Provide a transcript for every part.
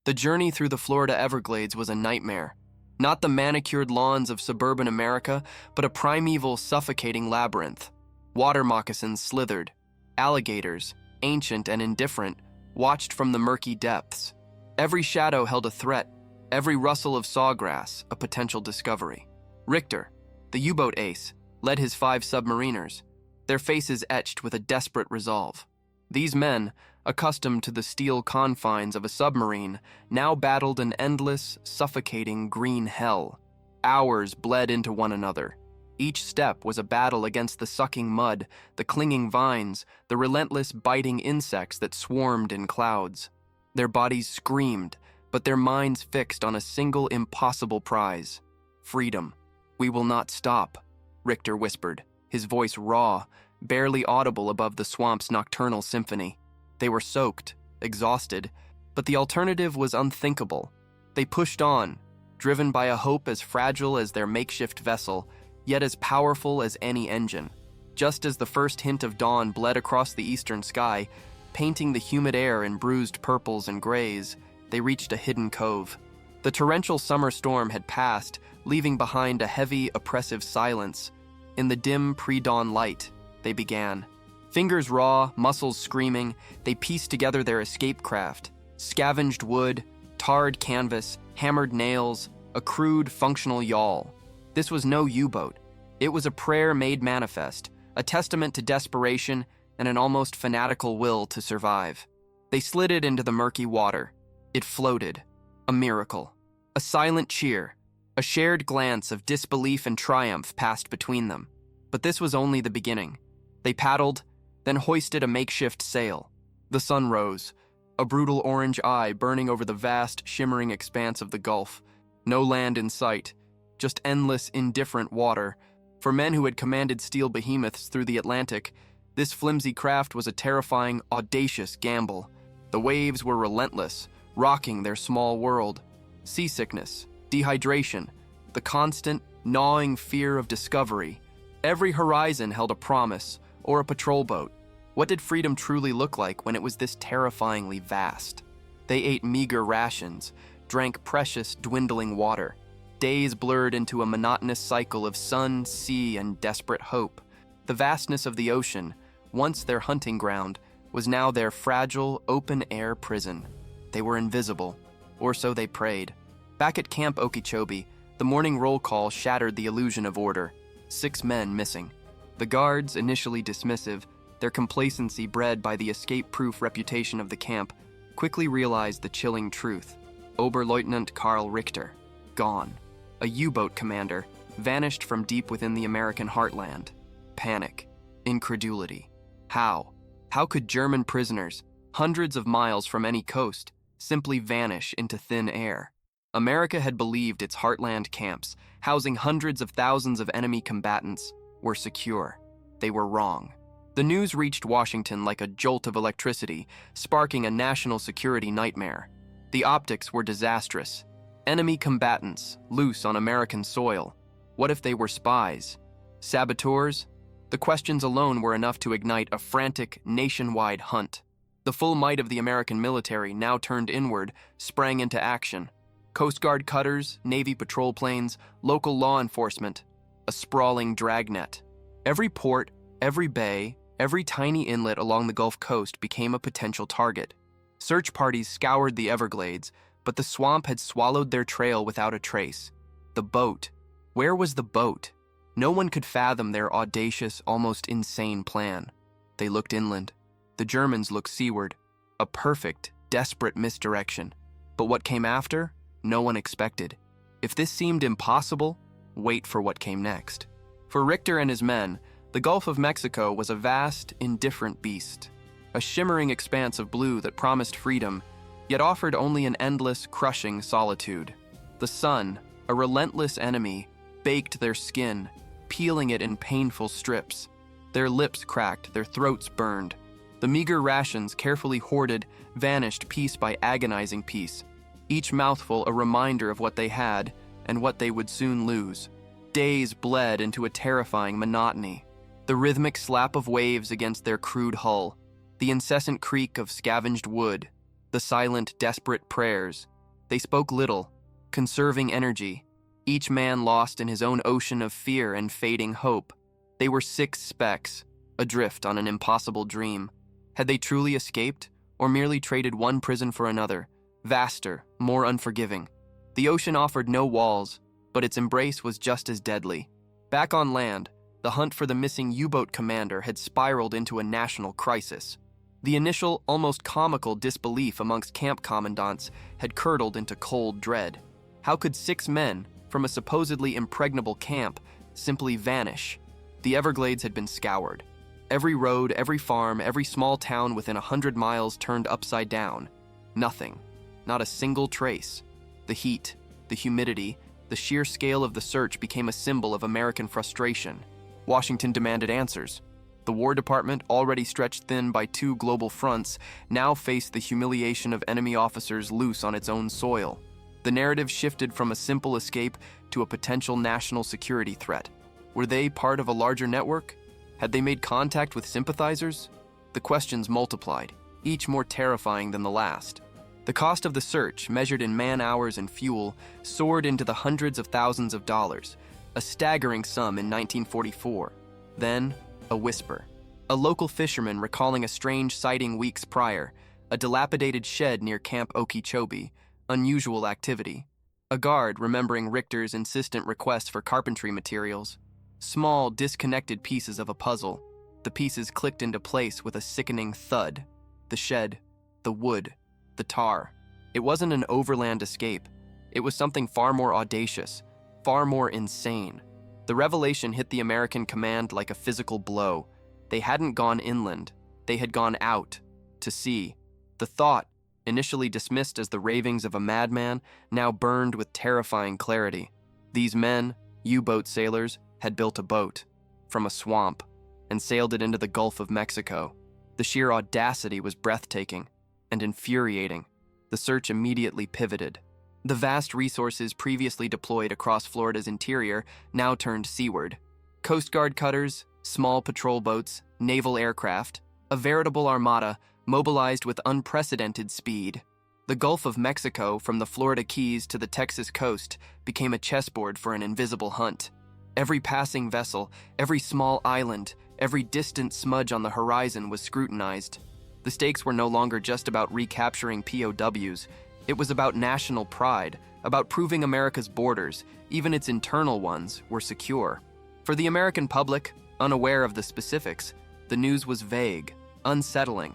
The journey through the Florida Everglades was a nightmare. Not the manicured lawns of suburban America, but a primeval, suffocating labyrinth. Water moccasins slithered. Alligators, ancient and indifferent, watched from the murky depths. Every shadow held a threat, every rustle of sawgrass a potential discovery. Richter, the U-boat ace, led his 5 submariners, their faces etched with a desperate resolve. These men, accustomed to the steel confines of a submarine, now battled an endless, suffocating green hell. Hours bled into one another. Each step was a battle against the sucking mud, the clinging vines, the relentless biting insects that swarmed in clouds. Their bodies screamed, but their minds fixed on a single impossible prize: freedom. "We will not stop," Richter whispered, his voice raw, barely audible above the swamp's nocturnal symphony. They were soaked, exhausted, but the alternative was unthinkable. They pushed on, driven by a hope as fragile as their makeshift vessel, yet as powerful as any engine. Just as the first hint of dawn bled across the eastern sky, painting the humid air in bruised purples and grays, they reached a hidden cove. The torrential summer storm had passed, leaving behind a heavy, oppressive silence. In the dim pre-dawn light, they began. Fingers raw, muscles screaming, they pieced together their escape craft. Scavenged wood, tarred canvas, hammered nails, a crude, functional yawl. This was no U-boat. It was a prayer made manifest, a testament to desperation and an almost fanatical will to survive. They slid it into the murky water. It floated. A miracle. A silent cheer. A shared glance of disbelief and triumph passed between them. But this was only the beginning. They paddled, then hoisted a makeshift sail. The sun rose, a brutal orange eye burning over the vast, shimmering expanse of the Gulf. No land in sight, just endless, indifferent water. For men who had commanded steel behemoths through the Atlantic, this flimsy craft was a terrifying, audacious gamble. The waves were relentless, rocking their small world. Seasickness, dehydration, the constant, gnawing fear of discovery. Every horizon held a promise, or a patrol boat. What did freedom truly look like when it was this terrifyingly vast? They ate meager rations, drank precious, dwindling water. Days blurred into a monotonous cycle of sun, sea, and desperate hope. The vastness of the ocean, once their hunting ground, was now their fragile, open-air prison. They were invisible, or so they prayed. Back at Camp Okeechobee, the morning roll call shattered the illusion of order. 6 men missing. The guards, initially dismissive, their complacency bred by the escape-proof reputation of the camp, quickly realized the chilling truth. Oberleutnant Karl Richter, gone. A U-boat commander, vanished from deep within the American heartland. Panic. Incredulity. How? How could German prisoners, hundreds of miles from any coast, simply vanish into thin air? America had believed its heartland camps, housing hundreds of thousands of enemy combatants, were secure. They were wrong. The news reached Washington like a jolt of electricity, sparking a national security nightmare. The optics were disastrous. Enemy combatants, loose on American soil. What if they were spies? Saboteurs? The questions alone were enough to ignite a frantic, nationwide hunt. The full might of the American military, now turned inward, sprang into action. Coast Guard cutters, Navy patrol planes, local law enforcement, a sprawling dragnet. Every port, every bay, every tiny inlet along the Gulf Coast became a potential target. Search parties scoured the Everglades, but the swamp had swallowed their trail without a trace. The boat. Where was the boat? No one could fathom their audacious, almost insane plan. They looked inland. The Germans looked seaward. A perfect, desperate misdirection. But what came after? No one expected. If this seemed impossible, wait for what came next. For Richter and his men, the Gulf of Mexico was a vast, indifferent beast. A shimmering expanse of blue that promised freedom, yet offered only an endless, crushing solitude. The sun, a relentless enemy, baked their skin, peeling it in painful strips. Their lips cracked, their throats burned. The meager rations, carefully hoarded, vanished piece by agonizing piece. Each mouthful a reminder of what they had and what they would soon lose. Days bled into a terrifying monotony. The rhythmic slap of waves against their crude hull, the incessant creak of scavenged wood, the silent, desperate prayers, They spoke little, conserving energy, each man lost in his own ocean of fear and fading hope. They were 6 specks, adrift on an impossible dream. Had they truly escaped, or merely traded one prison for another, vaster, more unforgiving? The ocean offered no walls, but its embrace was just as deadly. Back on land, the hunt for the missing U-boat commander had spiraled into a national crisis. The initial, almost comical disbelief amongst camp commandants had curdled into cold dread. How could 6 men, from a supposedly impregnable camp, simply vanish? The Everglades had been scoured. Every road, every farm, every small town within 100 miles turned upside down. Nothing. Not a single trace. The heat, the humidity, the sheer scale of the search became a symbol of American frustration. Washington demanded answers. The War Department, already stretched thin by 2 global fronts, now faced the humiliation of enemy officers loose on its own soil. The narrative shifted from a simple escape to a potential national security threat. Were they part of a larger network? Had they made contact with sympathizers? The questions multiplied, each more terrifying than the last. The cost of the search, measured in man-hours and fuel, soared into the hundreds of thousands of dollars, a staggering sum in 1944. Then, a whisper. A local fisherman recalling a strange sighting weeks prior, a dilapidated shed near Camp Okeechobee, unusual activity. A guard remembering Richter's insistent request for carpentry materials. Small, disconnected pieces of a puzzle. The pieces clicked into place with a sickening thud. The shed, the wood, the tar. It wasn't an overland escape. It was something far more audacious, far more insane. The revelation hit the American command like a physical blow. They hadn't gone inland. They had gone out, to sea. The thought, initially dismissed as the ravings of a madman, now burned with terrifying clarity. These men, U-boat sailors, had built a boat from a swamp and sailed it into the Gulf of Mexico. The sheer audacity was breathtaking and infuriating. The search immediately pivoted. The vast resources previously deployed across Florida's interior now turned seaward. Coast Guard cutters, small patrol boats, naval aircraft, a veritable armada mobilized with unprecedented speed. The Gulf of Mexico, from the Florida Keys to the Texas coast, became a chessboard for an invisible hunt. Every passing vessel, every small island, every distant smudge on the horizon was scrutinized. The stakes were no longer just about recapturing POWs. It was about national pride, about proving America's borders, even its internal ones, were secure. For the American public, unaware of the specifics, the news was vague, unsettling.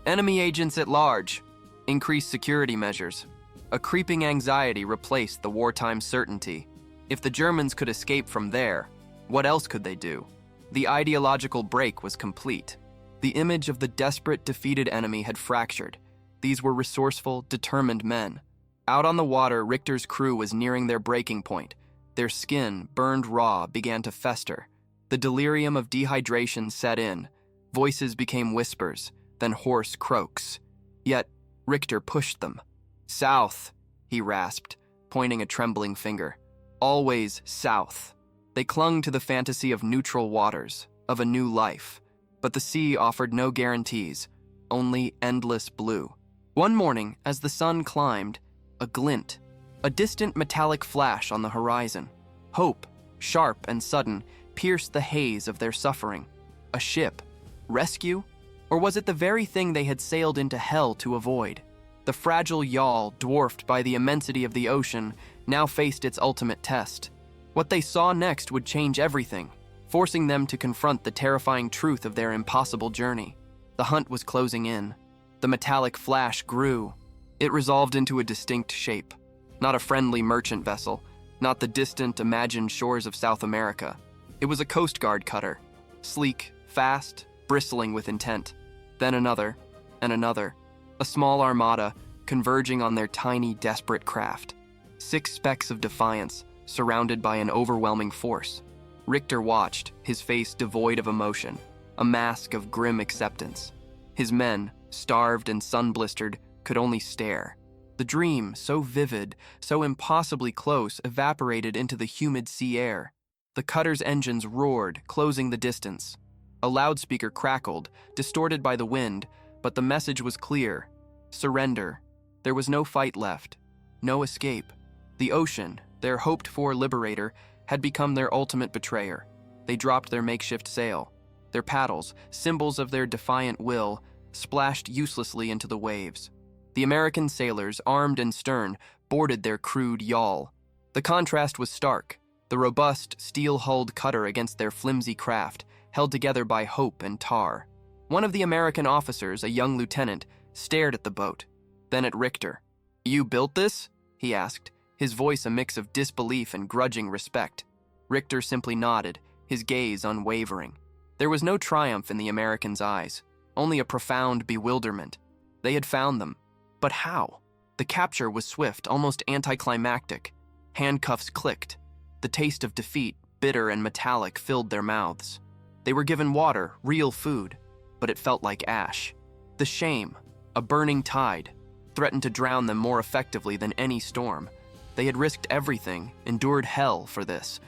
Enemy agents at large, increased security measures. A creeping anxiety replaced the wartime certainty. If the Germans could escape from there, what else could they do? The ideological break was complete. The image of the desperate, defeated enemy had fractured. These were resourceful, determined men. Out on the water, Richter's crew was nearing their breaking point. Their skin, burned raw, began to fester. The delirium of dehydration set in. Voices became whispers, then hoarse croaks. Yet, Richter pushed them. "South," he rasped, pointing a trembling finger. "Always south." They clung to the fantasy of neutral waters, of a new life. But the sea offered no guarantees, only endless blue. One morning, as the sun climbed, a glint, a distant metallic flash on the horizon. Hope, sharp and sudden, pierced the haze of their suffering. A ship? Rescue? Or was it the very thing they had sailed into hell to avoid? The fragile yawl, dwarfed by the immensity of the ocean, now faced its ultimate test. What they saw next would change everything, forcing them to confront the terrifying truth of their impossible journey. The hunt was closing in. The metallic flash grew. It resolved into a distinct shape. Not a friendly merchant vessel, not the distant, imagined shores of South America. It was a Coast Guard cutter, sleek, fast, bristling with intent. Then another, and another. A small armada, converging on their tiny, desperate craft. 6 specks of defiance, surrounded by an overwhelming force. Richter watched, his face devoid of emotion, a mask of grim acceptance. His men, starved and sun-blistered, could only stare. The dream, so vivid, so impossibly close, evaporated into the humid sea air. The cutter's engines roared, closing the distance. A loudspeaker crackled, distorted by the wind, but the message was clear. Surrender. There was no fight left. no escape. The ocean, their hoped-for liberator, had become their ultimate betrayer. They dropped their makeshift sail. Their paddles, symbols of their defiant will, splashed uselessly into the waves. The American sailors, armed and stern, boarded their crude yawl. The contrast was stark, the robust, steel-hulled cutter against their flimsy craft, held together by hope and tar. One of the American officers, a young lieutenant, stared at the boat, then at Richter. "You built this?" he asked, his voice a mix of disbelief and grudging respect. Richter simply nodded, his gaze unwavering. There was no triumph in the American's eyes, only a profound bewilderment. They had found them. But how? The capture was swift, almost anticlimactic. Handcuffs clicked. The taste of defeat, bitter and metallic, filled their mouths. They were given water, real food, but it felt like ash. The shame, a burning tide, threatened to drown them more effectively than any storm. They had risked everything, endured hell for this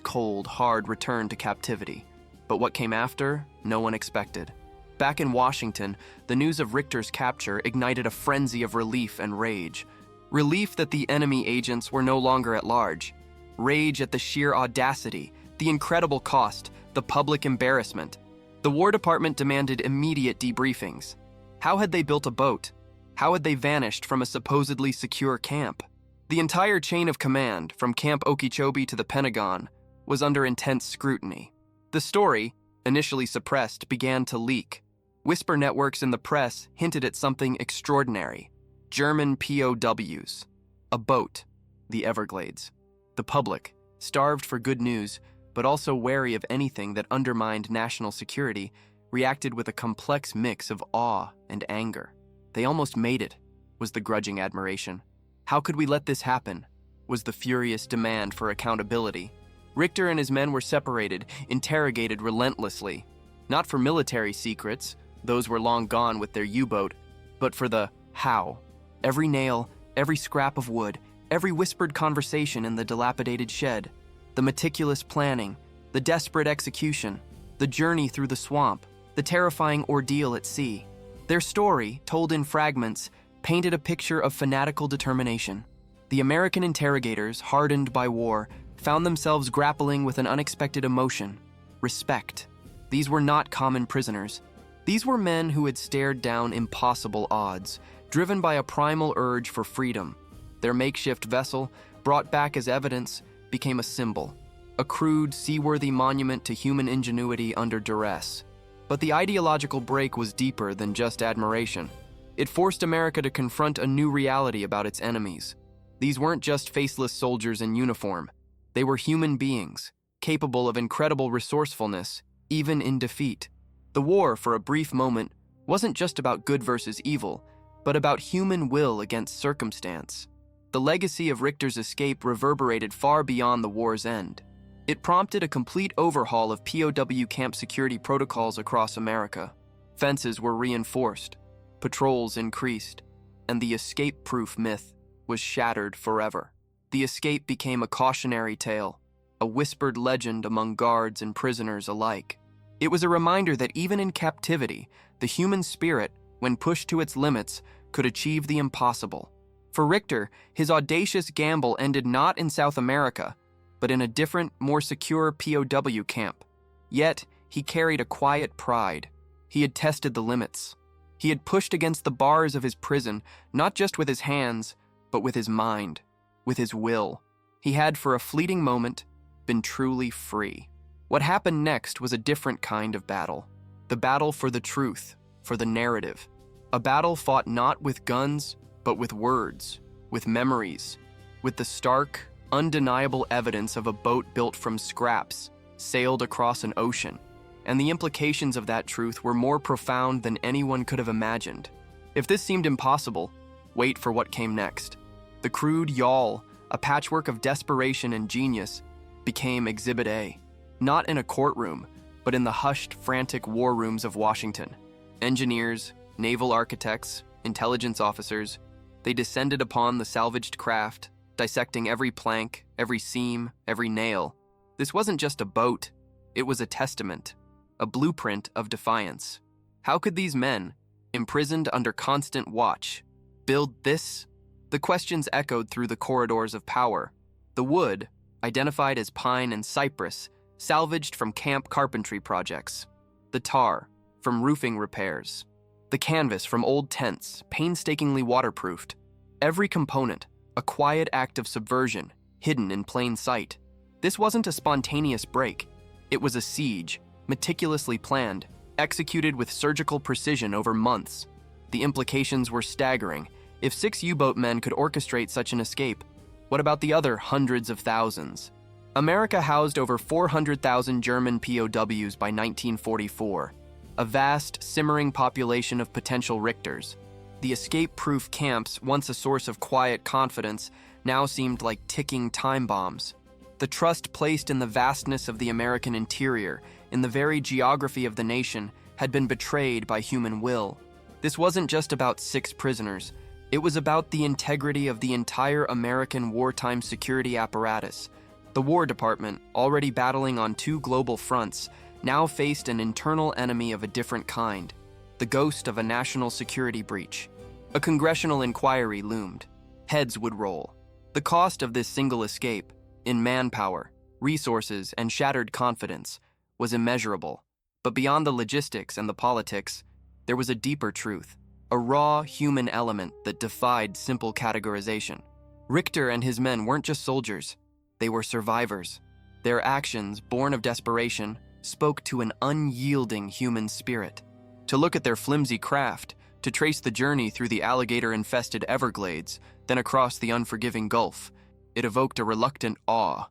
cold, hard return to captivity. But what came after, no one expected. Back in Washington, the news of Richter's capture ignited a frenzy of relief and rage. Relief that the enemy agents were no longer at large. Rage at the sheer audacity, the incredible cost, the public embarrassment. The War Department demanded immediate debriefings. How had they built a boat? How had they vanished from a supposedly secure camp? The entire chain of command, from Camp Okeechobee to the Pentagon, was under intense scrutiny. The story, initially suppressed, began to leak. Whisper networks in the press hinted at something extraordinary. German POWs. A boat. The Everglades. The public, starved for good news, but also wary of anything that undermined national security, reacted with a complex mix of awe and anger. "They almost made it," was the grudging admiration. "How could we let this happen?" was the furious demand for accountability. Richter and his men were separated, interrogated relentlessly. Not for military secrets, those were long gone with their U-boat, but for the how. Every nail, every scrap of wood, every whispered conversation in the dilapidated shed, the meticulous planning, the desperate execution, the journey through the swamp, the terrifying ordeal at sea. Their story, told in fragments, painted a picture of fanatical determination. The American interrogators, hardened by war, found themselves grappling with an unexpected emotion: respect. These were not common prisoners. These were men who had stared down impossible odds, driven by a primal urge for freedom. Their makeshift vessel, brought back as evidence, became a symbol, a crude, seaworthy monument to human ingenuity under duress. But the ideological break was deeper than just admiration. It forced America to confront a new reality about its enemies. These weren't just faceless soldiers in uniform. They were human beings, capable of incredible resourcefulness, even in defeat. The war, for a brief moment, wasn't just about good versus evil, but about human will against circumstance. The legacy of Richter's escape reverberated far beyond the war's end. It prompted a complete overhaul of POW camp security protocols across America. Fences were reinforced, patrols increased, and the escape-proof myth was shattered forever. The escape became a cautionary tale, a whispered legend among guards and prisoners alike. It was a reminder that even in captivity, the human spirit, when pushed to its limits, could achieve the impossible. For Richter, his audacious gamble ended not in South America, but in a different, more secure POW camp. Yet, he carried a quiet pride. He had tested the limits. He had pushed against the bars of his prison, not just with his hands, but with his mind, with his will. He had, for a fleeting moment, been truly free. What happened next was a different kind of battle. The battle for the truth, for the narrative. A battle fought not with guns, but with words, with memories, with the stark, undeniable evidence of a boat built from scraps, sailed across an ocean. And the implications of that truth were more profound than anyone could have imagined. If this seemed impossible, wait for what came next. The crude yawl, a patchwork of desperation and genius, became Exhibit A. Not in a courtroom, but in the hushed, frantic war rooms of Washington. Engineers, naval architects, intelligence officers, they descended upon the salvaged craft, dissecting every plank, every seam, every nail. This wasn't just a boat, it was a testament, a blueprint of defiance. How could these men, imprisoned under constant watch, build this? The questions echoed through the corridors of power. The wood, identified as pine and cypress, salvaged from camp carpentry projects. The tar, from roofing repairs. The canvas from old tents, painstakingly waterproofed. Every component, a quiet act of subversion, hidden in plain sight. This wasn't a spontaneous break. It was a siege, meticulously planned, executed with surgical precision over months. The implications were staggering. If 6 U-boat men could orchestrate such an escape, what about the other hundreds of thousands? America housed over 400,000 German POWs by 1944, a vast, simmering population of potential Richters. The escape-proof camps, once a source of quiet confidence, now seemed like ticking time bombs. The trust placed in the vastness of the American interior, in the very geography of the nation, had been betrayed by human will. This wasn't just about 6 prisoners. It was about the integrity of the entire American wartime security apparatus. The War Department, already battling on 2 global fronts, now faced an internal enemy of a different kind, the ghost of a national security breach. A congressional inquiry loomed. Heads would roll. The cost of this single escape, in manpower, resources, and shattered confidence, was immeasurable. But beyond the logistics and the politics, there was a deeper truth, a raw human element that defied simple categorization. Richter and his men weren't just soldiers, they were survivors. Their actions, born of desperation, spoke to an unyielding human spirit. To look at their flimsy craft, to trace the journey through the alligator-infested Everglades, then across the unforgiving Gulf, it evoked a reluctant awe,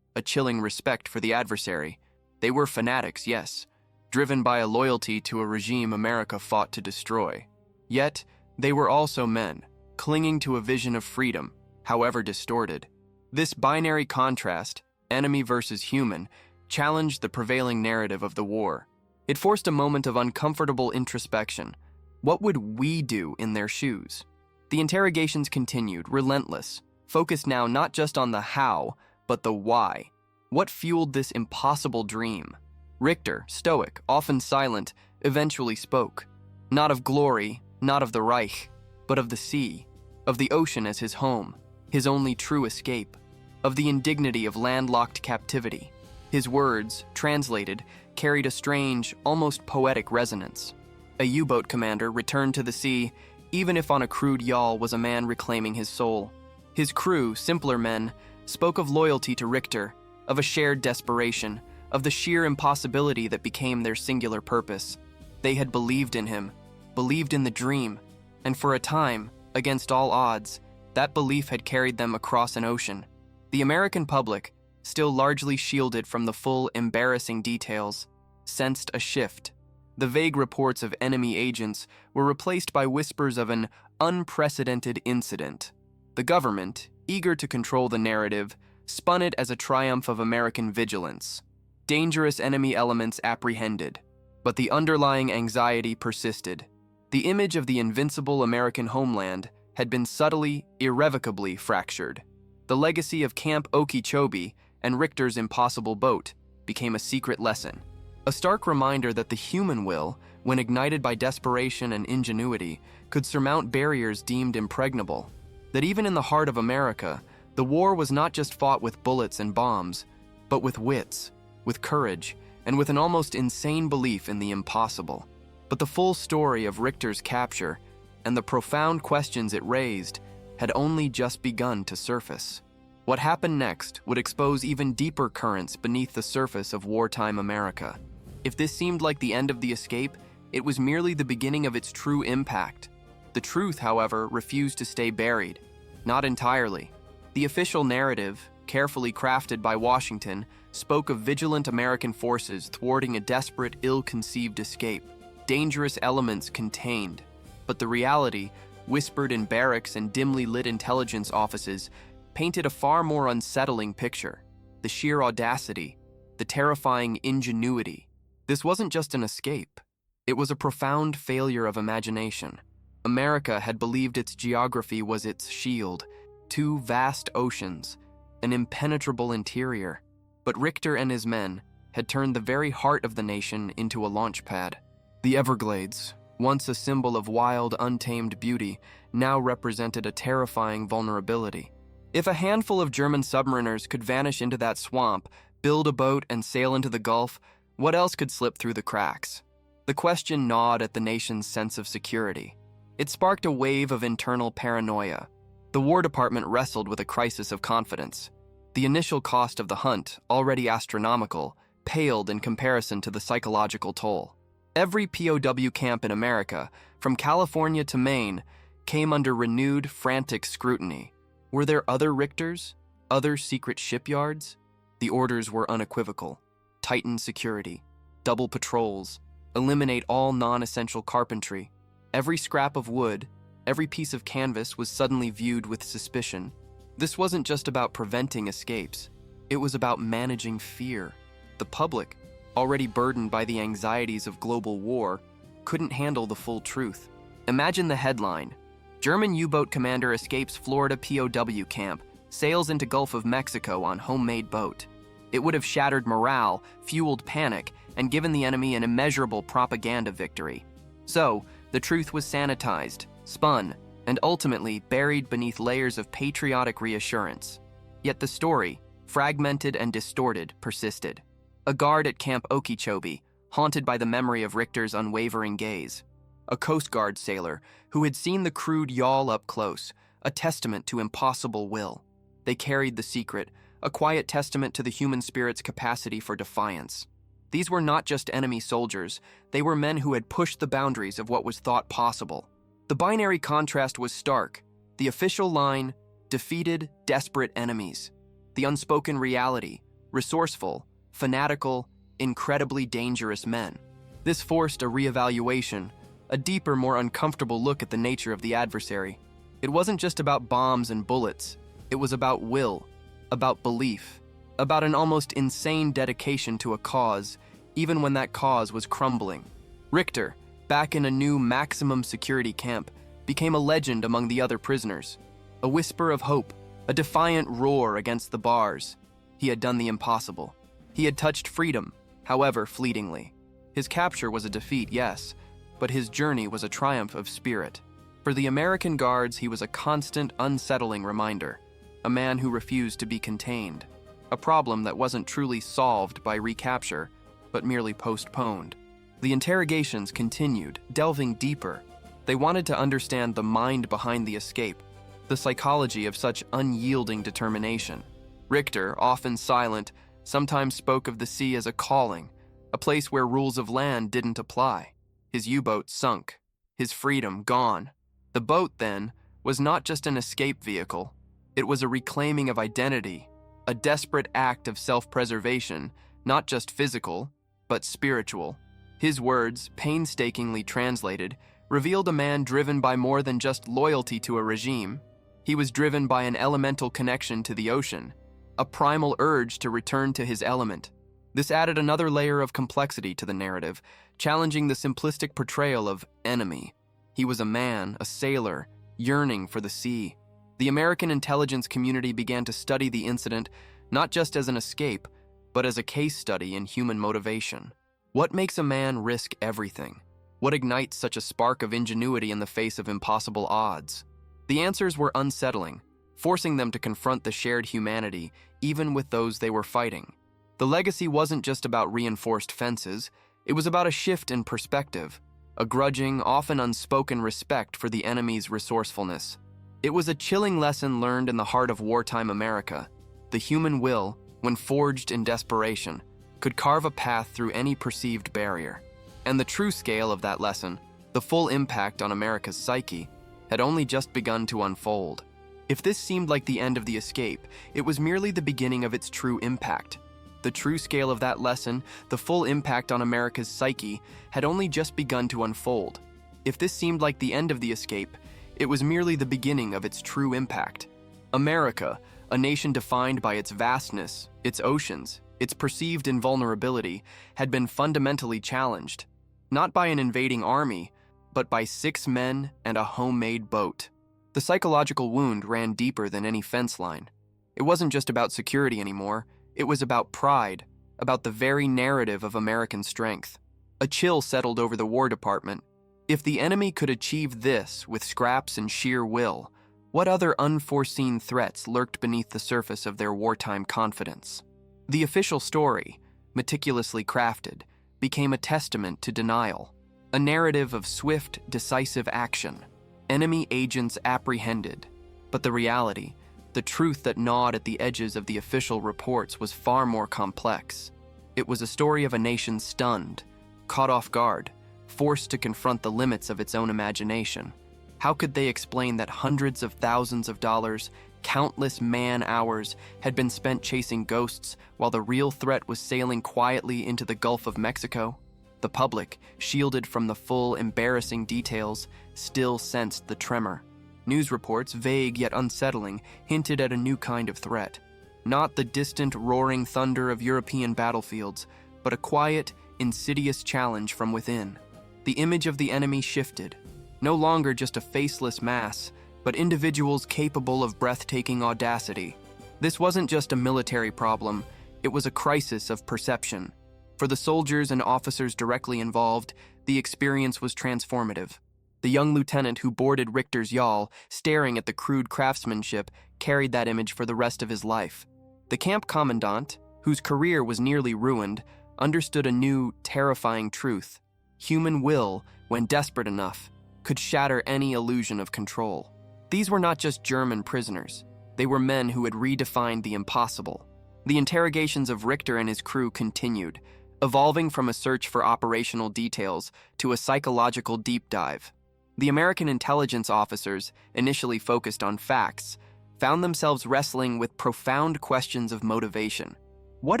a chilling respect for the adversary. They were fanatics, yes, driven by a loyalty to a regime America fought to destroy. Yet, they were also men, clinging to a vision of freedom, however distorted. This binary contrast, enemy versus human, challenged the prevailing narrative of the war. It forced a moment of uncomfortable introspection. What would we do in their shoes? The interrogations continued, relentless, focused now not just on the how, but the why. What fueled this impossible dream? Richter, stoic, often silent, eventually spoke. Not of glory, not of the Reich, but of the sea, of the ocean as his home, his only true escape, of the indignity of landlocked captivity. His words, translated, carried a strange, almost poetic resonance. A U-boat commander returned to the sea, even if on a crude yawl, was a man reclaiming his soul. His crew, simpler men, spoke of loyalty to Richter, of a shared desperation, of the sheer impossibility that became their singular purpose. They had believed in him, believed in the dream, and for a time, against all odds, that belief had carried them across an ocean. The American public, still largely shielded from the full, embarrassing details, sensed a shift. The vague reports of enemy agents were replaced by whispers of an unprecedented incident. The government, eager to control the narrative, spun it as a triumph of American vigilance. Dangerous enemy elements apprehended, but the underlying anxiety persisted. The image of the invincible American homeland had been subtly, irrevocably fractured. The legacy of Camp Okeechobee and Richter's impossible boat became a secret lesson. A stark reminder that the human will, when ignited by desperation and ingenuity, could surmount barriers deemed impregnable. That even in the heart of America, the war was not just fought with bullets and bombs, but with wits, with courage, and with an almost insane belief in the impossible. But the full story of Richter's capture, and the profound questions it raised, had only just begun to surface. What happened next would expose even deeper currents beneath the surface of wartime America. If this seemed like the end of the escape, it was merely the beginning of its true impact. The truth, however, refused to stay buried. Not entirely. The official narrative, carefully crafted by Washington, spoke of vigilant American forces thwarting a desperate, ill-conceived escape. Dangerous elements contained. But the reality, whispered in barracks and dimly lit intelligence offices, painted a far more unsettling picture. The sheer audacity, the terrifying ingenuity. This wasn't just an escape. It was a profound failure of imagination. America had believed its geography was its shield, 2 vast oceans, an impenetrable interior. But Richter and his men had turned the very heart of the nation into a launch pad. The Everglades, once a symbol of wild, untamed beauty, now represented a terrifying vulnerability. If a handful of German submariners could vanish into that swamp, build a boat, and sail into the Gulf, what else could slip through the cracks? The question gnawed at the nation's sense of security. It sparked a wave of internal paranoia. The War Department wrestled with a crisis of confidence. The initial cost of the hunt, already astronomical, paled in comparison to the psychological toll. Every POW camp in America, from California to Maine, came under renewed, frantic scrutiny. Were there other Richters? Other secret shipyards? The orders were unequivocal. Tighten security. Double patrols. Eliminate all non-essential carpentry. Every scrap of wood, every piece of canvas was suddenly viewed with suspicion. This wasn't just about preventing escapes. It was about managing fear. The public, already burdened by the anxieties of global war, couldn't handle the full truth. Imagine the headline: German U-boat commander escapes Florida POW camp, sails into Gulf of Mexico on homemade boat. It would have shattered morale, fueled panic, and given the enemy an immeasurable propaganda victory. So, the truth was sanitized, spun, and ultimately buried beneath layers of patriotic reassurance. Yet the story, fragmented and distorted, persisted. A guard at Camp Okeechobee, haunted by the memory of Richter's unwavering gaze. A Coast Guard sailor who had seen the crude yawl up close, a testament to impossible will. They carried the secret, a quiet testament to the human spirit's capacity for defiance. These were not just enemy soldiers, they were men who had pushed the boundaries of what was thought possible. The binary contrast was stark. The official line, defeated, desperate enemies. The unspoken reality, resourceful, fanatical, incredibly dangerous men. This forced a reevaluation, a deeper, more uncomfortable look at the nature of the adversary. It wasn't just about bombs and bullets. It was about will, about belief, about an almost insane dedication to a cause, even when that cause was crumbling. Richter, back in a new maximum security camp, became a legend among the other prisoners. A whisper of hope, a defiant roar against the bars. He had done the impossible. He had touched freedom, however fleetingly. His capture was a defeat, yes, but his journey was a triumph of spirit. For the American guards, he was a constant, unsettling reminder. A man who refused to be contained. A problem that wasn't truly solved by recapture, but merely postponed. The interrogations continued, delving deeper. They wanted to understand the mind behind the escape, the psychology of such unyielding determination. Richter, often silent, sometimes spoke of the sea as a calling, a place where rules of land didn't apply. His U-boat sunk, his freedom gone. The boat, then, was not just an escape vehicle. It was a reclaiming of identity, a desperate act of self-preservation, not just physical, but spiritual. His words, painstakingly translated, revealed a man driven by more than just loyalty to a regime. He was driven by an elemental connection to the ocean, a primal urge to return to his element. This added another layer of complexity to the narrative, challenging the simplistic portrayal of enemy. He was a man, a sailor, yearning for the sea. The American intelligence community began to study the incident not just as an escape, but as a case study in human motivation. What makes a man risk everything? What ignites such a spark of ingenuity in the face of impossible odds? The answers were unsettling, forcing them to confront the shared humanity, even with those they were fighting. The legacy wasn't just about reinforced fences, it was about a shift in perspective, a grudging, often unspoken respect for the enemy's resourcefulness. It was a chilling lesson learned in the heart of wartime America. The human will, when forged in desperation, could carve a path through any perceived barrier. And the true scale of that lesson, the full impact on America's psyche, had only just begun to unfold. If this seemed like the end of the escape, it was merely the beginning of its true impact. The true scale of that lesson, the full impact on America's psyche, had only just begun to unfold. If this seemed like the end of the escape, it was merely the beginning of its true impact. America, a nation defined by its vastness, its oceans, its perceived invulnerability, had been fundamentally challenged, not by an invading army, but by 6 men and a homemade boat. The psychological wound ran deeper than any fence line. It wasn't just about security anymore, it was about pride, about the very narrative of American strength. A chill settled over the War Department. If the enemy could achieve this with scraps and sheer will, what other unforeseen threats lurked beneath the surface of their wartime confidence? The official story, meticulously crafted, became a testament to denial, a narrative of swift, decisive action, enemy agents apprehended. But the reality, the truth that gnawed at the edges of the official reports, was far more complex. It was a story of a nation stunned, caught off guard, forced to confront the limits of its own imagination. How could they explain that hundreds of thousands of dollars, countless man-hours, had been spent chasing ghosts while the real threat was sailing quietly into the Gulf of Mexico? The public, shielded from the full, embarrassing details, still sensed the tremor. News reports, vague yet unsettling, hinted at a new kind of threat. Not the distant, roaring thunder of European battlefields, but a quiet, insidious challenge from within. The image of the enemy shifted. No longer just a faceless mass, but individuals capable of breathtaking audacity. This wasn't just a military problem, it was a crisis of perception. For the soldiers and officers directly involved, the experience was transformative. The young lieutenant who boarded Richter's yawl, staring at the crude craftsmanship, carried that image for the rest of his life. The camp commandant, whose career was nearly ruined, understood a new, terrifying truth. Human will, when desperate enough, could shatter any illusion of control. These were not just German prisoners. They were men who had redefined the impossible. The interrogations of Richter and his crew continued, evolving from a search for operational details to a psychological deep dive. The American intelligence officers, initially focused on facts, found themselves wrestling with profound questions of motivation. What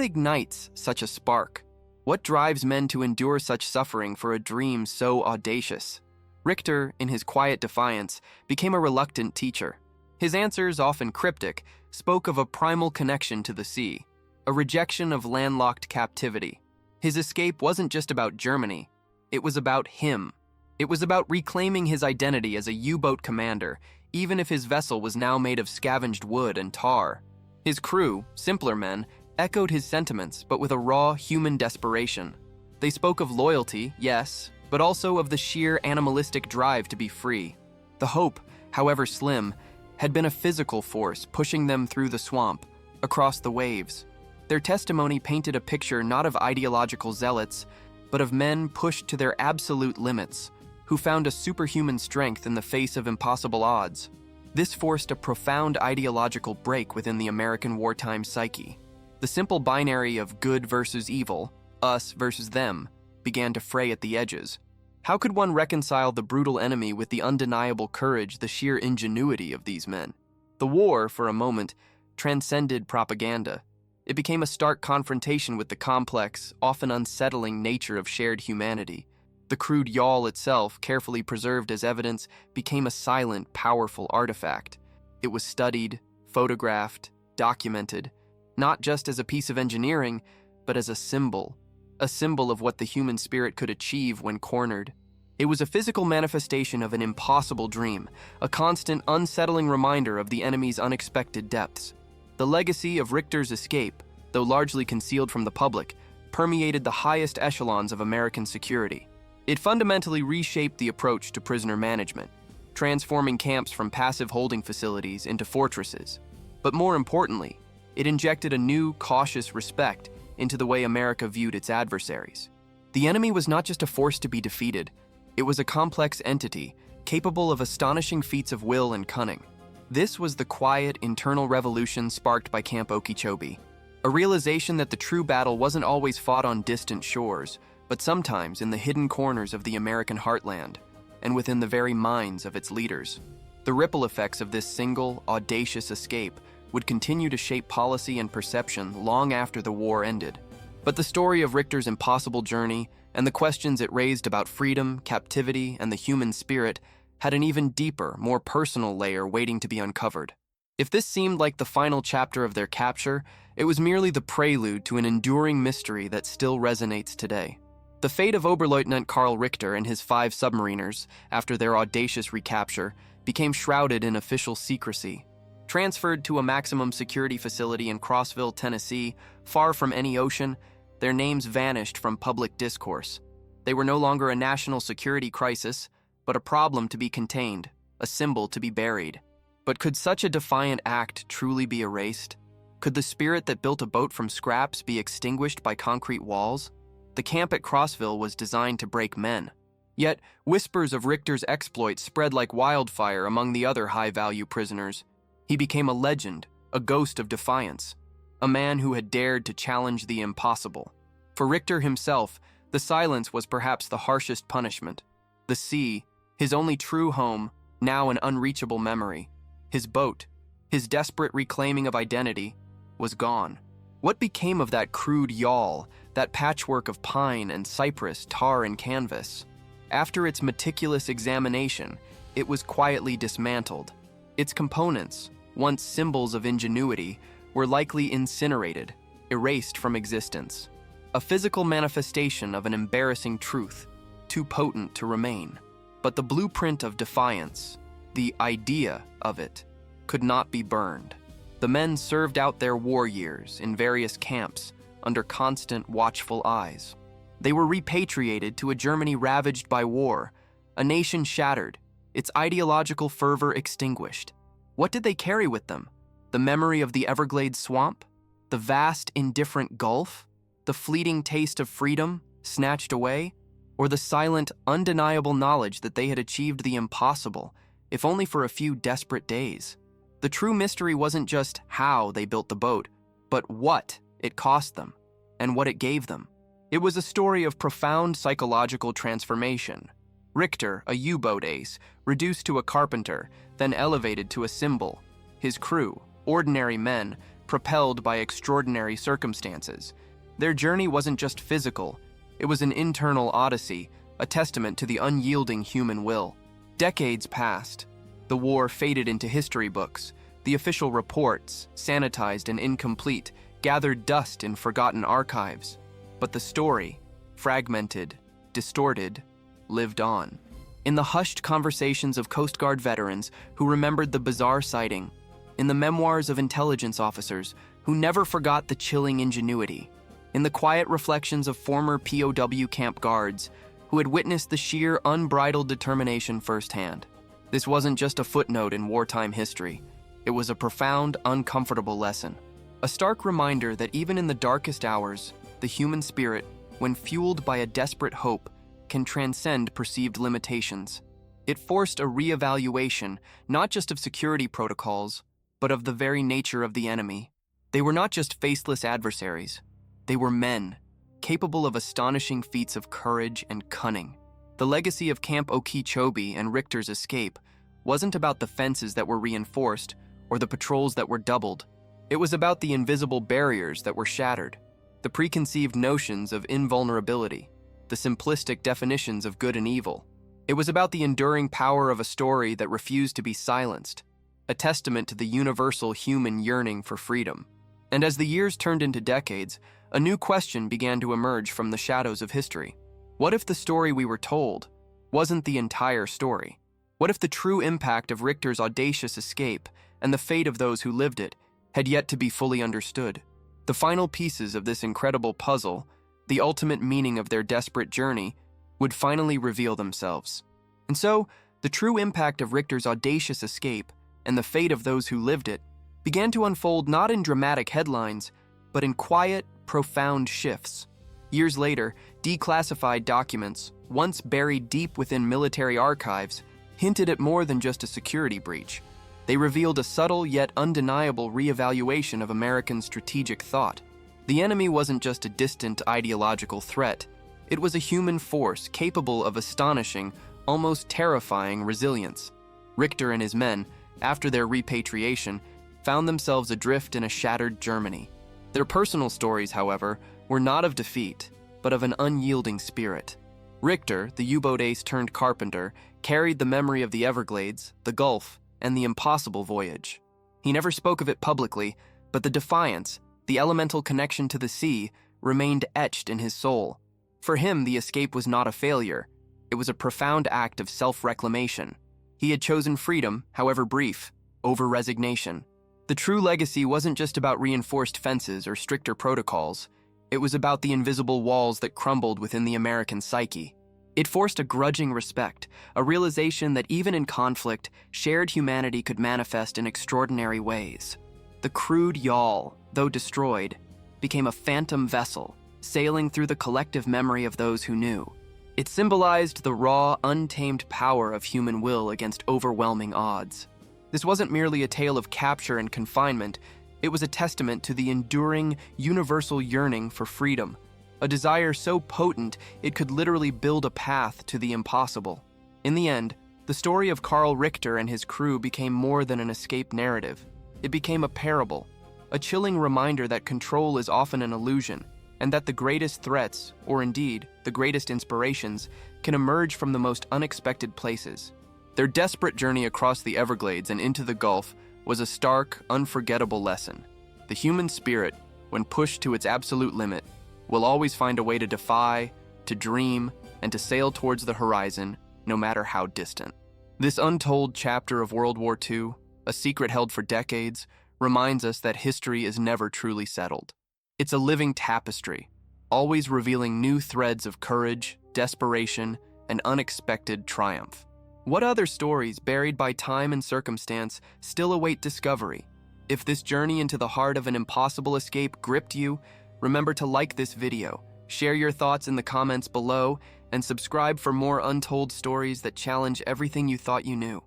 ignites such a spark? What drives men to endure such suffering for a dream so audacious? Richter, in his quiet defiance, became a reluctant teacher. His answers, often cryptic, spoke of a primal connection to the sea, a rejection of landlocked captivity. His escape wasn't just about Germany, it was about him. It was about reclaiming his identity as a U-boat commander, even if his vessel was now made of scavenged wood and tar. His crew, simpler men, echoed his sentiments, but with a raw human desperation. They spoke of loyalty, yes, but also of the sheer animalistic drive to be free. The hope, however slim, had been a physical force pushing them through the swamp, across the waves. Their testimony painted a picture not of ideological zealots, but of men pushed to their absolute limits, who found a superhuman strength in the face of impossible odds. This forced a profound ideological break within the American wartime psyche. The simple binary of good versus evil, us versus them, began to fray at the edges. How could one reconcile the brutal enemy with the undeniable courage, the sheer ingenuity of these men? The war, for a moment, transcended propaganda. It became a stark confrontation with the complex, often unsettling nature of shared humanity. The crude yawl itself, carefully preserved as evidence, became a silent, powerful artifact. It was studied, photographed, documented, not just as a piece of engineering, but as a symbol of what the human spirit could achieve when cornered. It was a physical manifestation of an impossible dream, a constant, unsettling reminder of the enemy's unexpected depths. The legacy of Richter's escape, though largely concealed from the public, permeated the highest echelons of American security. It fundamentally reshaped the approach to prisoner management, transforming camps from passive holding facilities into fortresses. But more importantly, it injected a new, cautious respect into the way America viewed its adversaries. The enemy was not just a force to be defeated, it was a complex entity capable of astonishing feats of will and cunning. This was the quiet, internal revolution sparked by Camp Okeechobee, a realization that the true battle wasn't always fought on distant shores, but sometimes in the hidden corners of the American heartland, and within the very minds of its leaders. The ripple effects of this single, audacious escape would continue to shape policy and perception long after the war ended. But the story of Richter's impossible journey and the questions it raised about freedom, captivity, and the human spirit had an even deeper, more personal layer waiting to be uncovered. If this seemed like the final chapter of their capture, it was merely the prelude to an enduring mystery that still resonates today. The fate of Oberleutnant Karl Richter and his 5 submariners, after their audacious recapture, became shrouded in official secrecy. Transferred to a maximum security facility in Crossville, Tennessee, far from any ocean, their names vanished from public discourse. They were no longer a national security crisis, but a problem to be contained, a symbol to be buried. But could such a defiant act truly be erased? Could the spirit that built a boat from scraps be extinguished by concrete walls? The camp at Crossville was designed to break men. Yet, whispers of Richter's exploits spread like wildfire among the other high-value prisoners. He became a legend, a ghost of defiance, a man who had dared to challenge the impossible. For Richter himself, the silence was perhaps the harshest punishment. The sea, his only true home, now an unreachable memory. His boat, his desperate reclaiming of identity, was gone. What became of that crude yawl, that patchwork of pine and cypress, tar and canvas? After its meticulous examination, it was quietly dismantled. Its components, once symbols of ingenuity, were likely incinerated, erased from existence. A physical manifestation of an embarrassing truth, too potent to remain. But the blueprint of defiance, the idea of it, could not be burned. The men served out their war years in various camps under constant watchful eyes. They were repatriated to a Germany ravaged by war, a nation shattered, its ideological fervor extinguished. What did they carry with them? The memory of the Everglades swamp? The vast, indifferent Gulf? The fleeting taste of freedom, snatched away? Or the silent, undeniable knowledge that they had achieved the impossible, if only for a few desperate days? The true mystery wasn't just how they built the boat, but what it cost them, and what it gave them. It was a story of profound psychological transformation. Richter, a U-boat ace, reduced to a carpenter, then elevated to a symbol. His crew, ordinary men, propelled by extraordinary circumstances. Their journey wasn't just physical, it was an internal odyssey, a testament to the unyielding human will. Decades passed. The war faded into history books. The official reports, sanitized and incomplete, gathered dust in forgotten archives. But the story, fragmented, distorted, lived on. In the hushed conversations of Coast Guard veterans who remembered the bizarre sighting, in the memoirs of intelligence officers who never forgot the chilling ingenuity, in the quiet reflections of former POW camp guards who had witnessed the sheer, unbridled determination firsthand. This wasn't just a footnote in wartime history. It was a profound, uncomfortable lesson. A stark reminder that even in the darkest hours, the human spirit, when fueled by a desperate hope, can transcend perceived limitations. It forced a reevaluation, not just of security protocols, but of the very nature of the enemy. They were not just faceless adversaries. They were men, capable of astonishing feats of courage and cunning. The legacy of Camp Okeechobee and Richter's escape wasn't about the fences that were reinforced or the patrols that were doubled. It was about the invisible barriers that were shattered, the preconceived notions of invulnerability, the simplistic definitions of good and evil. It was about the enduring power of a story that refused to be silenced, a testament to the universal human yearning for freedom. And as the years turned into decades, a new question began to emerge from the shadows of history. What if the story we were told wasn't the entire story? What if the true impact of Richter's audacious escape and the fate of those who lived it had yet to be fully understood? The final pieces of this incredible puzzle, the ultimate meaning of their desperate journey, would finally reveal themselves. And so, the true impact of Richter's audacious escape and the fate of those who lived it began to unfold not in dramatic headlines, but in quiet, profound shifts. Years later, declassified documents, once buried deep within military archives, hinted at more than just a security breach. They revealed a subtle yet undeniable reevaluation of American strategic thought. The enemy wasn't just a distant ideological threat. It was a human force capable of astonishing, almost terrifying resilience. Richter and his men, after their repatriation, found themselves adrift in a shattered Germany. Their personal stories, however, were not of defeat, but of an unyielding spirit. Richter, the U-boat ace turned carpenter, carried the memory of the Everglades, the Gulf, and the impossible voyage. He never spoke of it publicly, but the defiance, the elemental connection to the sea, remained etched in his soul. For him, the escape was not a failure. It was a profound act of self-reclamation. He had chosen freedom, however brief, over resignation. The true legacy wasn't just about reinforced fences or stricter protocols. It was about the invisible walls that crumbled within the American psyche. It forced a grudging respect, a realization that even in conflict, shared humanity could manifest in extraordinary ways. The crude yawl, though destroyed, became a phantom vessel, sailing through the collective memory of those who knew. It symbolized the raw, untamed power of human will against overwhelming odds. This wasn't merely a tale of capture and confinement, it was a testament to the enduring, universal yearning for freedom, a desire so potent it could literally build a path to the impossible. In the end, the story of Karl Richter and his crew became more than an escape narrative. It became a parable, a chilling reminder that control is often an illusion, and that the greatest threats, or indeed, the greatest inspirations, can emerge from the most unexpected places. Their desperate journey across the Everglades and into the Gulf was a stark, unforgettable lesson. The human spirit, when pushed to its absolute limit, will always find a way to defy, to dream, and to sail towards the horizon, no matter how distant. This untold chapter of World War II, a secret held for decades, reminds us that history is never truly settled. It's a living tapestry, always revealing new threads of courage, desperation, and unexpected triumph. What other stories, buried by time and circumstance, still await discovery? If this journey into the heart of an impossible escape gripped you, remember to like this video, share your thoughts in the comments below, and subscribe for more untold stories that challenge everything you thought you knew.